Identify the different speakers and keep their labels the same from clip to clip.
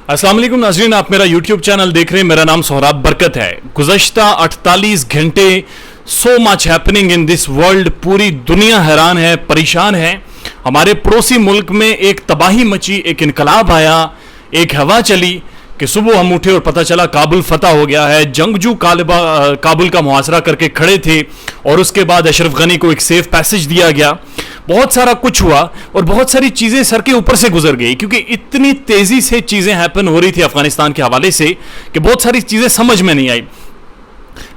Speaker 1: अस्सलाम वालेकुम नाज़रीन, आप मेरा YouTube चैनल देख रहे हैं। मेरा नाम सोहराब बरकत है। गुज़श्ता 48 घंटे so much happening in this world. पूरी दुनिया हैरान है, परेशान है। हमारे पड़ोसी मुल्क में एक तबाही मची, एक इनकलाब आया, एक हवा चली कि सुबह हम उठे और पता चला काबुल फतह हो गया है। जंगजू काबुल का मुहासरा करके खड़े थे और उसके बाद अशरफ गनी को एक सेफ पैसेज दिया गया। बहुत सारा कुछ हुआ और बहुत सारी चीज़ें सर के ऊपर से गुजर गई, क्योंकि इतनी तेज़ी से चीज़ें हैपन हो रही थी अफगानिस्तान के हवाले से कि बहुत सारी चीज़ें समझ में नहीं आई।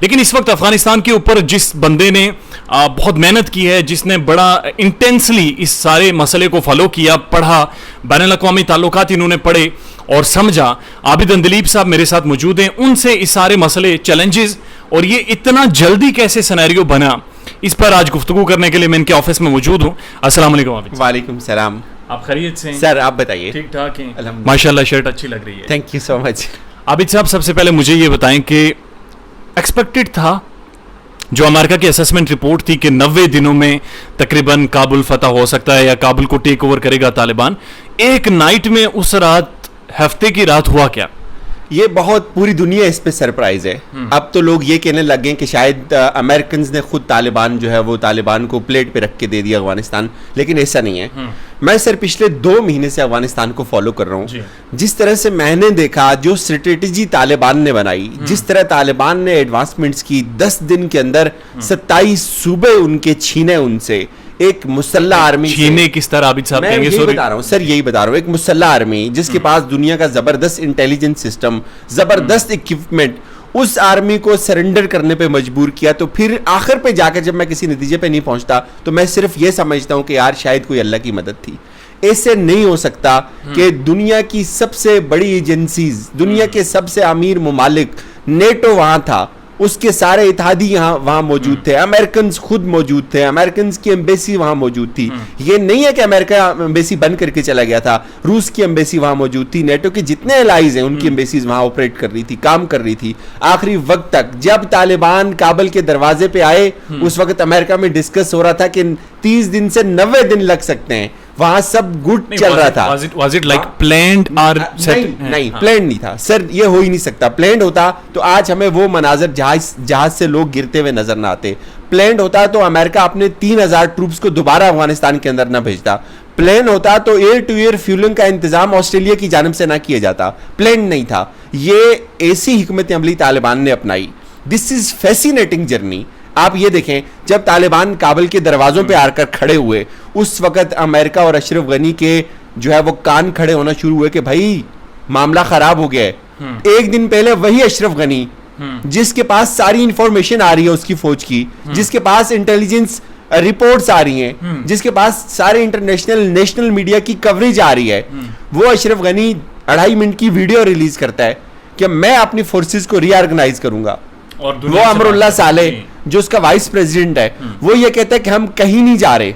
Speaker 1: लेकिन इस वक्त अफगानिस्तान के ऊपर जिस बंदे ने बहुत मेहनत की है, जिसने बड़ा इंटेंसली इस सारे मसले को फॉलो किया, पढ़ा, बैनुल-अक़वामी ताल्लुकात इन्होंने पढ़े और समझा, आबिद अंदलीब साहब मेरे साथ मौजूद हैं। उनसे इस सारे मसले, चैलेंजेस और ये इतना जल्दी कैसे सिनेरियो बना, इस पर आज गुफ्तगू करने के लिए मैं इनके ऑफिस में मौजूद हूँ। अस्सलाम वालेकुम आबिद।
Speaker 2: वालेकुम सलाम।
Speaker 1: आप खैरियत से हैं?
Speaker 2: सर आप बताइए।
Speaker 1: ठीक ठाक हैं माशाल्लाह, शर्ट अच्छी लग रही है।
Speaker 2: Thank you so much.
Speaker 1: Abid साहब, सबसे पहले मुझे ये बताएं कि एक्सपेक्टेड था जो अमेरिका की असेसमेंट रिपोर्ट थी कि 90 दिनों में तकरीबन काबुल फतह हो सकता है या काबुल को टेक ओवर करेगा तालिबान, एक नाइट में उस रात, हफ्ते की रात हुआ क्या?
Speaker 2: ये बहुत, पूरी दुनिया इस पे सरप्राइज है। अब तो लोग ये कहने लग गए कि शायद अमेरिकन ने खुद तालिबान जो है वो तालिबान को प्लेट पे रख के दे दिया अफगानिस्तान, लेकिन ऐसा नहीं है। मैं सर पिछले 2 महीने से अफगानिस्तान को फॉलो कर रहा हूँ। जिस तरह से मैंने देखा, जो स्ट्रेटेजी तालिबान ने बनाई, जिस तरह तालिबान ने एडवांसमेंट्स की, 10 दिन के अंदर 27 सूबे उनके छीने उनसे, एक मुसल्ला आर्मी
Speaker 1: छीने किस तरह आबिद साहब कहेंगे?
Speaker 2: यही बता रहा हूँ सर, यही बता रहा हूँ। एक मुसल्ला आर्मी जिसके पास दुनिया का जबरदस्त इंटेलिजेंस सिस्टम, जबरदस्त इक्विपमेंट, उस आर्मी को सरेंडर करने पे मजबूर किया। तो फिर आखिर पे जाकर जब मैं किसी नतीजे पे नहीं पहुंचता तो मैं सिर्फ ये समझता हूँ कि यार शायद कोई अल्लाह की मदद थी। ऐसे नहीं हो सकता कि दुनिया की सबसे बड़ी एजेंसीज, दुनिया के सबसे अमीर मुमालिक, नेटो वहां था, उसके सारे इत्तेहादी यहाँ वहां मौजूद थे, अमेरिकन खुद मौजूद थे, अमेरिकन की एम्बेसी वहां मौजूद थी। ये नहीं है कि अमेरिका एम्बेसी बंद करके चला गया था, रूस की एम्बेसी वहां मौजूद थी, नेटो के जितने एलाइज हैं उनकी एम्बेसीज वहां ऑपरेट कर रही थी, काम कर रही थी आखिरी वक्त तक। जब तालिबान काबुल के दरवाजे पे आए, उस वक्त अमेरिका में डिस्कस हो रहा था कि 30 दिन से 90 दिन लग सकते हैं। वहां सब गुड चल रहा था।
Speaker 1: Was it like planned or
Speaker 2: नहीं, प्लान नहीं था सर, ये हो ही नहीं सकता। प्लान होता तो आज हमें वो मनाजर जहाज से लोग गिरते हुए नजर ना आते। प्लान होता तो अमेरिका अपने 3000 ट्रूप्स को दोबारा अफगानिस्तान के अंदर ना भेजता। प्लान होता तो एयर टू एयर फ्यूलिंग का इंतजाम ऑस्ट्रेलिया की जानिब से ना किया जाता। प्लान नहीं था। ये ऐसी हिकमत अमली तालिबान ने अपनाई। This is fascinating journey. आप ये देखें, जब तालिबान काबुल के दरवाजों पे आकर खड़े हुए, उस वक्त अमेरिका और अशरफ गनी के जो है वो कान खड़े होना शुरू हुए कि भाई मामला खराब हो गया है। एक दिन पहले वही अशरफ गनी जिसके पास सारी इंफॉर्मेशन आ रही है उसकी फौज की, जिसके पास इंटेलिजेंस रिपोर्ट्स आ रही हैं, जिसके पास सारे इंटरनेशनल नेशनल मीडिया की कवरेज आ रही है, वो अशरफ गनी 2.5 मिनट की वीडियो रिलीज करता है कि मैं अपनी फोर्सेस को रीऑर्गेनाइज करूंगा। और वो अमरुल्लाह साले जो उसका वाइस प्रेसिडेंट है, वो ये कहता है कि हम कहीं नहीं जा रहे।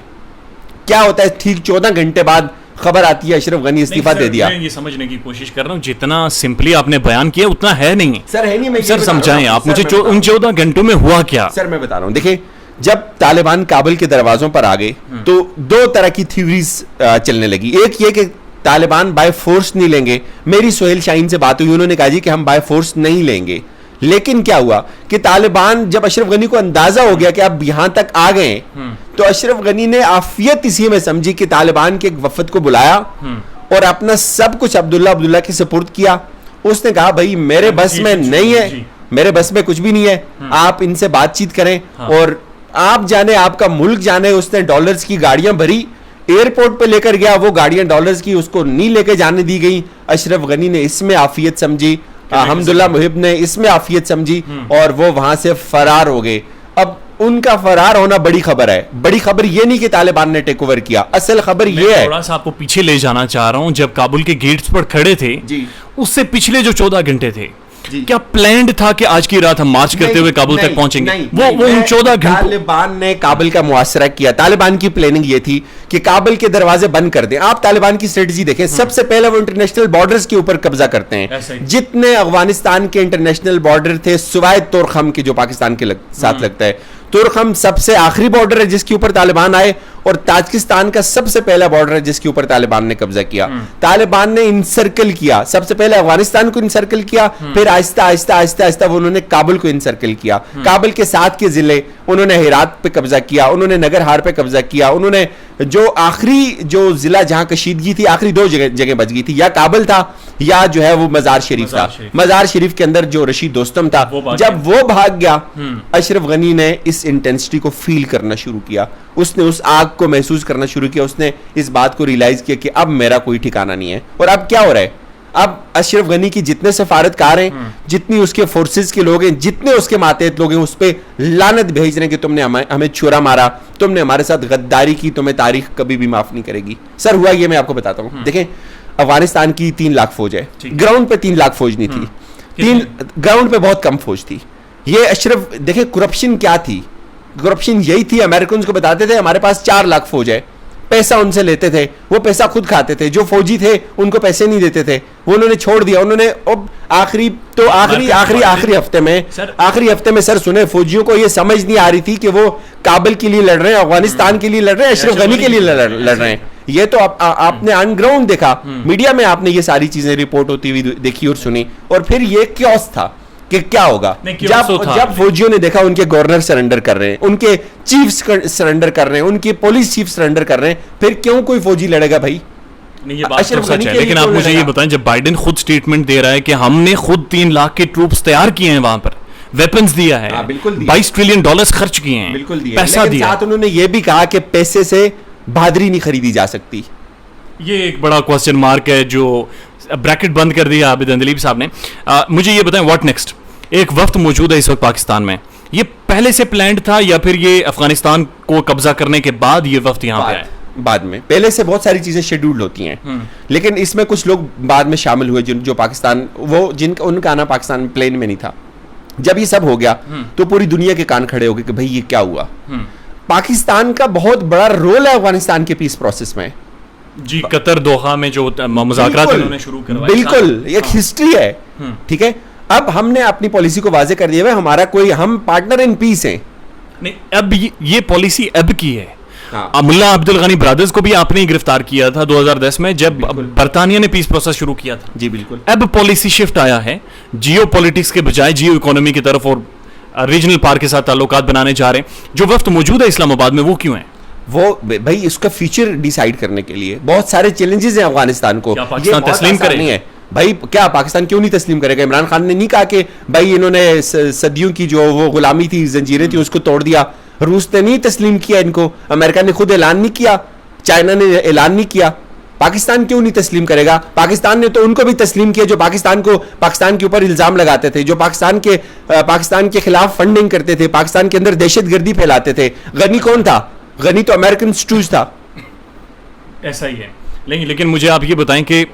Speaker 2: क्या होता है, ठीक 14 घंटे बाद खबर आती है अशरफ गनी इस्तीफा दे दिया।
Speaker 1: मैं ये समझने की कोशिश कर रहा हूँ, जितना सिंपली आपने बयान किया उतना है नहीं
Speaker 2: सर। है नहीं। मैं
Speaker 1: सर समझाएं आप मुझे उन 14 घंटों में हुआ क्या?
Speaker 2: सर मैं बता रहा हूँ, देखिए जब तालिबान काबुल के दरवाजों पर आ गए तो 2 तरह की थ्योरीज चलने लगी। एक ये कि तालिबान बाय फोर्स नहीं लेंगे। मेरी सोहेल शाहीन से बात हुई, उन्होंने कहा जी कि हम बाय फोर्स नहीं लेंगे। लेकिन क्या हुआ कि तालिबान, जब अशरफ गनी को अंदाजा हो गया कि अब यहां तक आ गए, तो अशरफ गनी ने आफियत इसी में समझी कि तालिबान के एक वफद को बुलाया और अपना सब कुछ अब्दुल्ला के सुपुर्द किया। उसने कहा भाई मेरे बस में नहीं है, मेरे बस में कुछ भी नहीं है, आप इनसे बातचीत करें और आप जाने, आपका मुल्क जाने। उसने डॉलर्स की गाड़ियां भरी, एयरपोर्ट पे लेकर गया, वो गाड़ियां डॉलर्स की उसको नहीं लेके जाने दी गई। अशरफ गनी ने इसमें आफियत समझी, हमदुल्ला मुहिब ने इसमें आफियत समझी और वो वहां से फरार हो गए। अब उनका फरार होना बड़ी खबर है। बड़ी खबर ये नहीं कि तालिबान ने टेक ओवर किया, असल खबर ये है।
Speaker 1: थोड़ा सा आपको पीछे ले जाना चाह रहा हूं, जब काबुल के गेट्स पर खड़े थे जी, उससे पिछले जो 14 घंटे थे, क्या प्लान्ड था कि आज की रात हम मार्च करते हुए काबुल तक पहुंचेंगे? वो उन 14 घंटों
Speaker 2: तालिबान ने काबुल का मुआसरा किया। तालिबान की प्लानिंग ये थी कि काबुल के दरवाजे बंद कर दें। आप तालिबान की स्ट्रेटजी देखें, सबसे पहले वो इंटरनेशनल बॉर्डर्स के ऊपर कब्जा करते हैं। जितने अफगानिस्तान के इंटरनेशनल बॉर्डर थे, सिवाय तोरखम के जो पाकिस्तान के साथ लगता है, तुर्कम सबसे आखिरी बॉर्डर है जिसके ऊपर तालिबान आए, और ताजिकिस्तान का सबसे पहला बॉर्डर है जिसके ऊपर तालिबान ने कब्जा किया। तालिबान ने इनसर्कल किया, सबसे पहले अफगानिस्तान को इनसर्कल किया, फिर आहिस्ता आहिस्ता आहिस्ता आहिस्ता वो उन्होंने काबुल को इनसर्कल किया। काबुल के साथ के जिले उन्होंने हेरात पे कब्जा किया, उन्होंने नगरहार पे कब्जा किया, उन्होंने जो आखिरी जो जिला जहां कशीदगी थी, आखिरी दो जगह बच गई थी, या काबुल था या जो है वो मजार शरीफ था। मजार शरीफ के अंदर जो रशीद दोस्तम था, जब वो भाग गया, अशरफ गनी ने इस इंटेंसिटी को फील करना शुरू किया, उसने उस आग को महसूस करना शुरू किया, उसने इस बात को रियलाइज किया कि अब मेरा कोई ठिकाना नहीं है। और अब क्या हो रहा है, अब अशरफ गनी की जितने सफारतकार हैं, जितनी उसके फोर्सेस के लोग हैं, जितने उसके मातहत लोग हैं, उस पर लानत भेज रहे हैं कि तुमने हमें छुरा मारा, तुमने हमारे साथ गद्दारी की, तुम्हें तारीख कभी भी माफ नहीं करेगी। सर हुआ ये मैं आपको बताता हूँ। देखें, अफगानिस्तान की 3 लाख फौज है, ग्राउंड पे 3 लाख फौज नहीं थी, ग्राउंड पे बहुत कम फौज थी। ये अशरफ, देखें करप्शन क्या थी, करप्शन यही थी, अमेरिकन को बताते थे हमारे पास 4 लाख फौज है, पैसा उनसे लेते थे, वो पैसा खुद खाते थे, जो फौजी थे उनको पैसे नहीं देते थे, वो उन्होंने छोड़ दिया। उन्होंने अब आखिरी हफ्ते में सर सुने, फौजियों को ये समझ नहीं आ रही थी कि वो काबुल के लिए लड़ रहे हैं, अफगानिस्तान के लिए लड़ रहे हैं, अशरफ गनी के लिए लड़ रहे हैं। ये तो आपने ऑन ग्राउंड देखा, मीडिया में आपने ये सारी चीजें रिपोर्ट होती हुई देखी और सुनी, और फिर ये क्योस था कि क्या होगा जब फौजियों ने देखा उनके गवर्नर सरेंडर कर रहे हैं, उनके चीफ सरेंडर कर रहे हैं, उनके पुलिस चीफ सरेंडर कर रहे हैं, फिर क्यों कोई फौजी लड़ेगा भाई?
Speaker 1: नहीं, ये बात तो सच है, लेकिन आप मुझे ये बताएं, जब बाइडेन खुद स्टेटमेंट दे रहा है कि हमने खुद 3 लाख के ट्रूप्स तैयार किए हैं, वहां पर वेपन्स दिया है, $22 ट्रिलियन खर्च किए हैं,
Speaker 2: बिल्कुल दिया,
Speaker 1: पैसा दिया।
Speaker 2: साथ उन्होंने ये भी कहा कि पैसे से बहादुरी नहीं खरीदी जा सकती।
Speaker 1: ये एक बड़ा क्वेश्चन मार्क है जो ब्रैकेट बंद कर दिया आबिद अंदलीब साहब ने। मुझे ये बताएं, व्हाट नेक्स्ट? एक वक्त मौजूद है इस वक्त पाकिस्तान में, ये पहले से प्लान्ड था या फिर ये अफगानिस्तान को कब्जा करने के बाद ये वक्त यहाँ पे आया?
Speaker 2: बाद में, पहले से बहुत सारी चीजें शेड्यूल्ड होती हैं, लेकिन इसमें कुछ लोग बाद में शामिल हुए जो पाकिस्तान, वो जिनका उनका आना पाकिस्तान में प्लेन में नहीं था। जब ये सब हो गया तो पूरी दुनिया के कान खड़े हो गए कि भाई ये क्या हुआ। पाकिस्तान का बहुत बड़ा रोल है अफगानिस्तान के पीस प्रोसेस में
Speaker 1: जी। कतर दोहा में जो मुज़ाकरात उन्होंने शुरू करवाए,
Speaker 2: बिल्कुल एक हिस्ट्री है, ठीक है। अब हमने अपनी पॉलिसी को वाजे कर दिया है, हमारा कोई, हम पार्टनर इन पीस हैं।
Speaker 1: नहीं, अब ये पॉलिसी अब की है। मुल्ला अब्दुल गनी ब्रदर्स को भी आपने ही गिरफ्तार किया था 2010 में, जब बरतानिया ने पीस प्रोसेस शुरू किया था।
Speaker 2: जी बिल्कुल।
Speaker 1: अब पॉलिसी शिफ्ट आया है, जियो पॉलिटिक्स के बजाय जियो इकोनॉमी की तरफ और रीजनल पार्क के साथ ताल्लुकात बनाने जा रहे हैं। जो वक्त मौजूद है इस्लामाबाद में, वो क्यों है?
Speaker 2: वो भाई इसका फ्यूचर डिसाइड करने के लिए बहुत सारे चैलेंजेस हैं अफगानिस्तान को।
Speaker 1: पाकिस्तान तस्लीम करेगा?
Speaker 2: भाई क्या पाकिस्तान क्यों नहीं तस्लीम करेगा? इमरान खान ने नहीं कहा कि भाई इन्होंने सदियों की जो वो गुलामी थी, जंजीरें थी, उसको तोड़ दिया। रूस ने नहीं तस्लीम किया इनको, अमेरिका ने खुद ऐलान नहीं किया, चाइना ने ऐलान नहीं किया। पाकिस्तान क्यों नहीं तस्लीम करेगा? पाकिस्तान ने तो उनको भी तस्लीम किया जो पाकिस्तान के ऊपर इल्जाम लगाते थे, जो पाकिस्तान के खिलाफ फंडिंग करते थे, पाकिस्तान के अंदर दहशतगर्दी फैलाते थे। गनी कौन था? गनी तो अमेरिकन स्टूज था।
Speaker 1: ऐसा ही है। लेकिन मुझे आप ये बताएं कि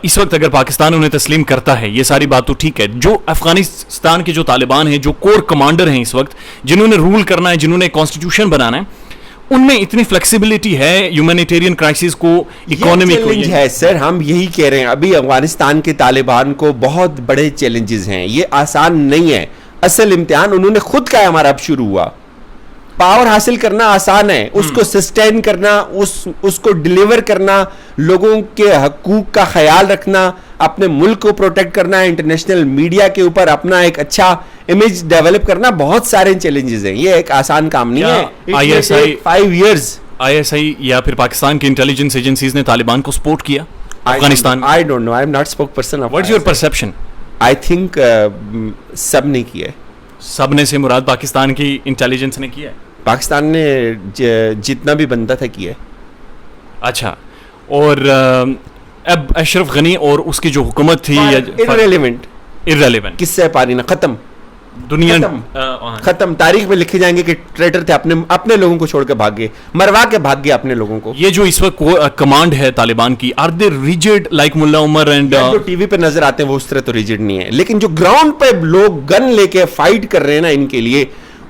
Speaker 1: इस वक्त अगर पाकिस्तान उन्हें तस्लीम करता है, ये सारी बात तो ठीक है, जो अफगानिस्तान के जो तालिबान हैं, जो कोर कमांडर हैं इस वक्त, जिन्होंने रूल करना है, जिन्होंने कॉन्स्टिट्यूशन बनाना है, उनमें इतनी फ्लेक्सिबिलिटी है ह्यूमैनिटेरियन क्राइसिस को, इकोनॉमी को?
Speaker 2: है सर, हम यही कह रहे हैं, अभी अफगानिस्तान के तालिबान को बहुत बड़े चैलेंजेस हैं, ये आसान नहीं है। असल इम्तिहान उन्होंने खुद का हमारा अब शुरू हुआ। पावर हासिल करना आसान है, उसको सस्टेन करना, उसको डिलीवर करना, लोगों के हकूक का ख्याल रखना, अपने मुल्क को प्रोटेक्ट करना, इंटरनेशनल मीडिया के ऊपर अपना एक अच्छा इमेज डेवलप करना, बहुत सारे चैलेंजेस हैं। ये एक आसान काम नहीं है।
Speaker 1: ISI
Speaker 2: 5 years
Speaker 1: ISI या फिर पाकिस्तान की इंटेलिजेंस एजेंसीज ने तालिबान को सपोर्ट किया Afghanistan?
Speaker 2: I don't know, I am not spoke person of.
Speaker 1: What's your perception?
Speaker 2: I think सब ने किया है।
Speaker 1: सब ने से मुराद पाकिस्तान की इंटेलिजेंस ने किया है?
Speaker 2: पाकिस्तान ने जितना भी बनता था किया।
Speaker 1: अच्छा, और अब अशरफ गनी और उसकी जो हुकूमत थी, इररेलेवेंट,
Speaker 2: किससे पानी ना, खत्म,
Speaker 1: दुनिया
Speaker 2: खत्म। तारीख में लिखे जाएंगे कि ट्रेटर थे, अपने लोगों को छोड़ के भाग गए, मरवा के भाग गए अपने लोगों को।
Speaker 1: ये जो इस वक्त कमांड है तालिबान की, are they rigid like Mullah Omar and
Speaker 2: जो टीवी पे नजर आते हैं वो उस तरह तो रिजिड नहीं है, लेकिन जो ग्राउंड पे लोग गन लेके फाइट कर रहे हैं ना इनके लिए,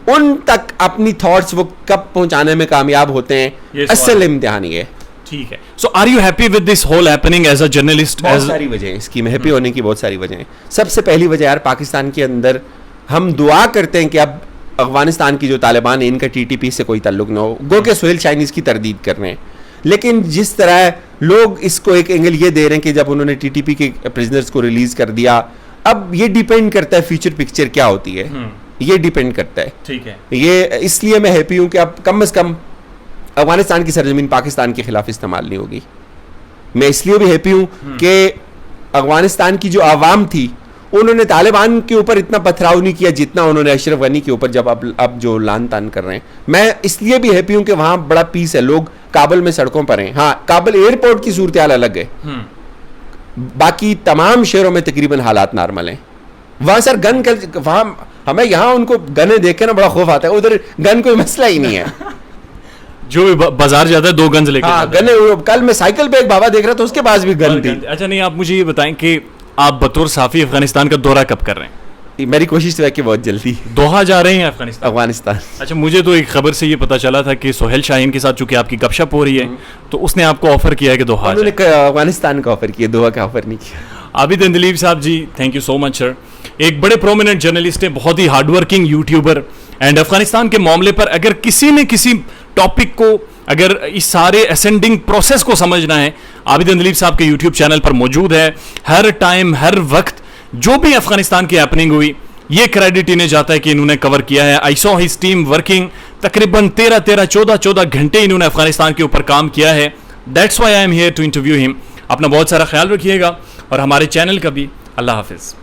Speaker 2: उन तक अपनी थॉट्स वो कब पहुंचाने में कामयाब होते हैं, असल इम्तिहान ये है।
Speaker 1: ठीक है। So are you happy with this whole happening as a journalist?
Speaker 2: बहुत सारी वजह है इसकी, मैं हैप्पी होने की बहुत सारी वजह है। सबसे पहली वजह यार, पाकिस्तान के अंदर हम दुआ करते हैं कि अब अफगानिस्तान की जो तालिबान है इनका टीटीपी से कोई ताल्लुक ना हो, गो के सोहेल शाहीन इसकी तरदीद कर रहे हैं। लेकिन जिस तरह लोग इसको एक एंगल ये दे रहे हैं कि जब उन्होंने टीटीपी के प्रिजनर्स को रिलीज कर दिया, अब ये डिपेंड करता है फ्यूचर पिक्चर क्या होती है, ये डिपेंड करता है।
Speaker 1: ठीक है,
Speaker 2: ये इसलिए मैं हैप्पी हूं कि अब कम से कम अफगानिस्तान की सरजमीन पाकिस्तान के खिलाफ इस्तेमाल नहीं होगी। मैं इसलिए भी हैप्पी हूं कि अफगानिस्तान की जो आवाम थी उन्होंने तालिबान के ऊपर इतना पथराव नहीं किया जितना उन्होंने अशरफ गनी के ऊपर, जब अब जो लान तान कर रहे हैं। मैं इसलिए भी हैप्पी हूं कि वहां बड़ा पीस है, लोग काबुल में सड़कों पर हैं। हाँ, काबुल एयरपोर्ट की सूरत हाल अलग है, बाकी तमाम शहरों में तकरीबन हालात नॉर्मल हैं। वहां सर गन वहां हमें यहाँ उनको गने देख के ना बड़ा खौफ आता है, उधर गन कोई मसला ही नहीं है।
Speaker 1: जो भी बाजार जाता है 2 गन्स लेके
Speaker 2: हाँ, गने। कल मैं साइकिल पे एक बाबा देख रहा था, उसके पास भी गन थी।
Speaker 1: अच्छा, नहीं, आप मुझे ये बताएं कि आप बतौर साफी अफगानिस्तान का दौरा कब कर रहे हैं?
Speaker 2: मेरी कोशिश तो है कि बहुत जल्दी
Speaker 1: दोहा जा रहे हैं अफगानिस्तान। अच्छा, मुझे तो एक खबर से ये पता चला था कि सोहेल शाहीन के साथ चूंकि आपकी गपशप हो रही है तो उसने आपको ऑफर किया है कि दोहा
Speaker 2: उन्होंने अफगानिस्तान का ऑफर किया, दोहा का ऑफर नहीं किया।
Speaker 1: आबिद अंदलीब साहब ji, thank you so much sir. एक बड़े प्रोमिनेंट जर्नलिस्ट है, बहुत ही हार्डवर्किंग यूट्यूबर, एंड अफगानिस्तान के मामले पर अगर किसी ने किसी टॉपिक को, अगर इस सारे असेंडिंग प्रोसेस को समझना है, आबिद अंदलीब साहब के यूट्यूब चैनल पर मौजूद है। हर टाइम हर वक्त जो भी अफगानिस्तान की हैपनिंग हुई, ये क्रेडिट इन्हें जाता है कि इन्होंने कवर किया है। I saw his team working, तकरीबन 14 घंटे इन्होंने अफगानिस्तान के ऊपर काम किया है। That's why I am here to interview him. अपना बहुत सारा ख्याल रखिएगा और हमारे चैनल का भी। अल्लाह हाफिज़।